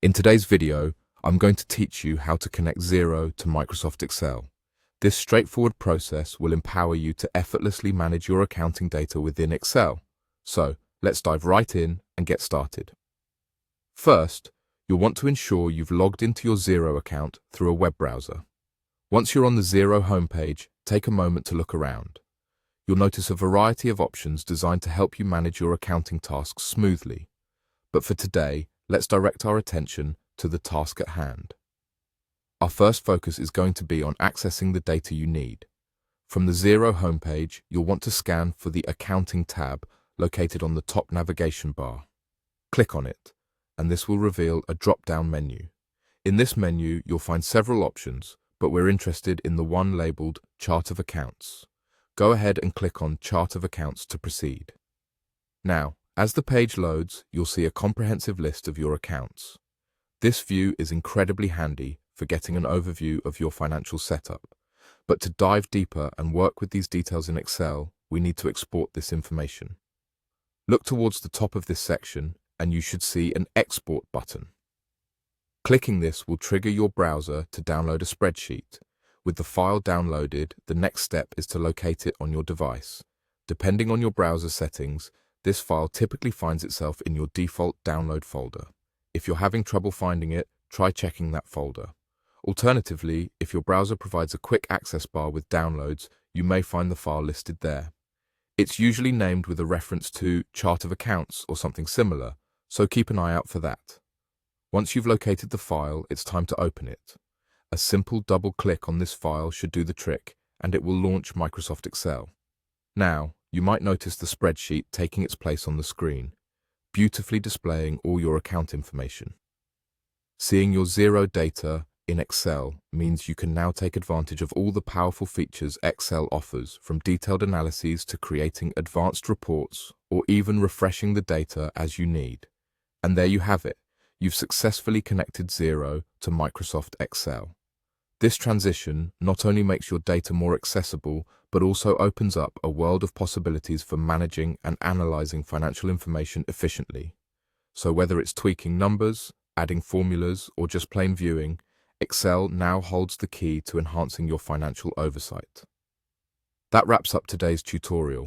In today's video, I'm going to teach you how to connect Xero to Microsoft Excel. This straightforward process will empower you to effortlessly manage your accounting data within Excel. So, let's dive right in and get started. First, you'll want to ensure you've logged into your Xero account through a web browser. Once you're on the Xero homepage, take a moment to look around. You'll notice a variety of options designed to help you manage your accounting tasks smoothly. But for today, let's direct our attention to the task at hand. Our first focus is going to be on accessing the data you need. From the Xero homepage, you'll want to scan for the Accounting tab located on the top navigation bar. Click on it, and this will reveal a drop-down menu. In this menu, you'll find several options, but we're interested in the one labeled Chart of Accounts. Go ahead and click on Chart of Accounts to proceed. Now, as the page loads, you'll see a comprehensive list of your accounts. This view is incredibly handy for getting an overview of your financial setup. But to dive deeper and work with these details in Excel, we need to export this information. Look towards the top of this section, and you should see an Export button. Clicking this will trigger your browser to download a spreadsheet. With the file downloaded, the next step is to locate it on your device. Depending on your browser settings, this file typically finds itself in your default download folder. If you're having trouble finding it, try checking that folder. Alternatively, if your browser provides a quick access bar with downloads, you may find the file listed there. It's usually named with a reference to Chart of Accounts or something similar, so keep an eye out for that. Once you've located the file, it's time to open it. A simple double click on this file should do the trick, and it will launch Microsoft Excel. Now, you might notice the spreadsheet taking its place on the screen, beautifully displaying all your account information. Seeing your Xero data in Excel means you can now take advantage of all the powerful features Excel offers, from detailed analyses to creating advanced reports or even refreshing the data as you need. And there you have it. You've successfully connected Xero to Microsoft Excel. This transition not only makes your data more accessible, but also opens up a world of possibilities for managing and analyzing financial information efficiently. So whether it's tweaking numbers, adding formulas, or just plain viewing, Excel now holds the key to enhancing your financial oversight. That wraps up today's tutorial.